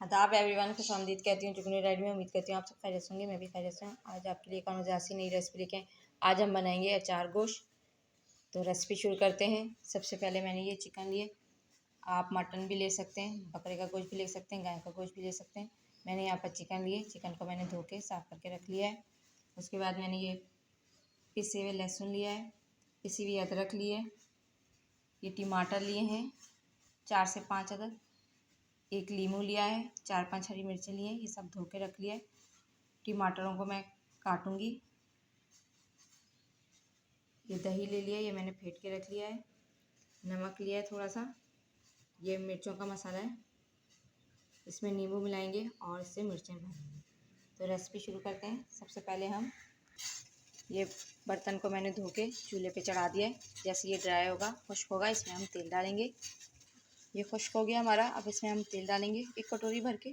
आदाब एवरीवन, खुशामदीद कहती हूँ जुगनू रेड में। उम्मीद करती हूँ आप सब खैरियत होंगे, मैं भी खैरियत से हूँ। आज आपके लिए कौन सी नई रेसिपी लेके आए। आज हम बनाएंगे अचार गोश्त। तो रेसिपी शुरू करते हैं। सबसे पहले मैंने ये चिकन लिए। आप मटन भी ले सकते हैं, बकरे का गोश्त भी ले सकते हैं, गाय का गोश्त भी ले सकते हैं। मैंने यहाँ पर चिकन लिए। चिकन को मैंने धो के साफ़ करके रख लिया है। उसके बाद मैंने ये पिसे हुए लहसुन लिया है, पिसी हुई अदरक ली है, ये टमाटर लिए हैं 4 से 5 अदद, एक लीमू लिया है, 4-5 हरी मिर्चें लिए हैं। ये सब धो के रख लिया है। टमाटरों को मैं काटूंगी। ये दही ले लिया, ये मैंने फेंट के रख लिया है। नमक लिया है थोड़ा सा। ये मिर्चों का मसाला है, इसमें नींबू मिलाएंगे और इससे मिर्चें भरेंगे। तो रेसिपी शुरू करते हैं। सबसे पहले हम ये बर्तन को मैंने धो के चूल्हे पे चढ़ा दिया है। जैसे ये ड्राई होगा, खुश्क होगा, इसमें हम तेल डालेंगे। ये खुश्क हो गया हमारा। अब इसमें हम तेल डालेंगे 1 कटोरी भर के।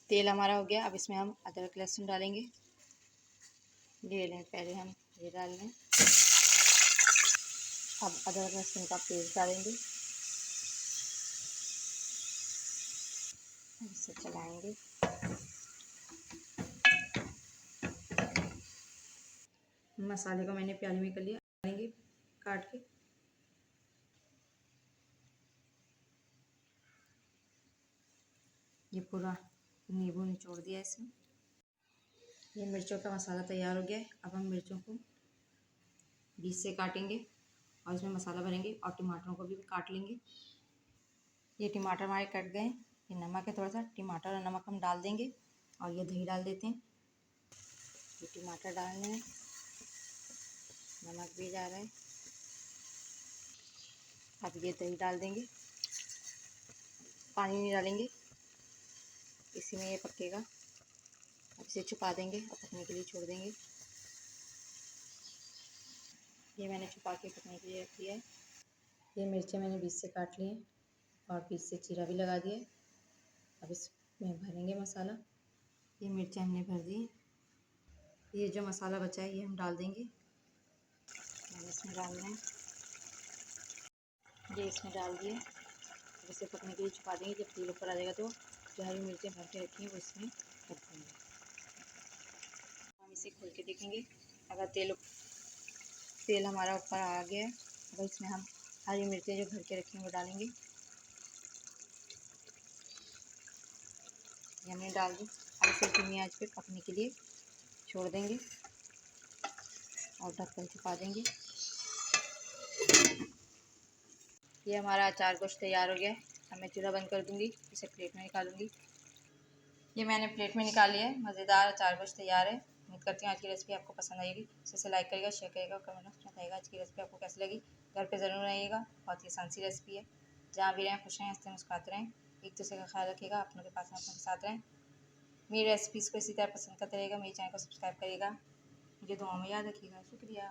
तेल हमारा हो गया। अब इसमें हम अदरक लहसुन डालेंगे। ये लें, पहले हम ये डाल लें। अब अदरक लहसुन का पेस्ट डालेंगे, इसे चलाएंगे। मसाले को मैंने प्याली में कर लिया, डालेंगे काट के। ये पूरा नींबू निचोड़ दिया इसमें। ये मिर्चों का मसाला तैयार हो गया है। अब हम मिर्चों को बीच से काटेंगे और इसमें मसाला भरेंगे और टमाटरों को भी काट लेंगे। ये टमाटर हमारे कट गए। ये नमक है थोड़ा सा, टमाटर और नमक हम डाल देंगे और ये दही डाल देते हैं। ये टमाटर डालने हैं, नमक भी जा रहा है। अब ये दही डाल देंगे, पानी नहीं डालेंगे, इसी में ये पकेगा। अब इसे छुपा देंगे और पकने के लिए छोड़ देंगे। ये मैंने छुपा के पकने के लिए रख दिया है। ये मिर्चें मैंने बीच से काट ली हैं और बीच से चीरा भी लगा दिया है। अब इसमें भरेंगे मसाला। ये मिर्चें हमने भर दी। ये जो मसाला बचा है ये हम डाल देंगे। मैंने इसमें डालना है, ये इसमें डाल दिए। अब इसे पकने के लिए छुपा देंगे। जब तेल ऊपर आ जाएगा तो जो हरी मिर्चें भर के रखी हैं वो इसमें भर देंगे। हम इसे खोल के देखेंगे। अगर तेल हमारा ऊपर आ गया है, अब इसमें हम हरी मिर्चें जो भर के रखी हैं वो डालेंगे। ये हमने डाल दी। अब इसे धीमी आंच पे पकने के लिए छोड़ देंगे और ढक्कन छुपा देंगे। ये हमारा अचार गोश्त तैयार हो गया है। अब मैं चूल्हा बंद कर दूंगी, इसे प्लेट में निकालूंगी। ये मैंने प्लेट में निकाल लिया है। मज़ेदार अचार गोश्त तैयार है। उम्मीद करती हूँ आज की रेसिपी आपको पसंद आएगी। इसे लाइक करिएगा, शेयर करिएगा और कमेंट में बताइएगा आज की रेसिपी आपको कैसी लगी। घर पे ज़रूर बनाइएगा, बहुत ही आसान सी रेसिपी है। जहाँ भी रहें खुश रहें, हंसते मुस्कुराते रहें, एक दूसरे का ख्याल रखिएगा, अपनों के पास अपनों के साथ रहें। मेरी रेसिपीज़ को इसी तरह पसंद करते रहिएगा। मेरे चैनल को सब्सक्राइब करिएगा, मुझे दुआओं में याद रखिएगा। शुक्रिया।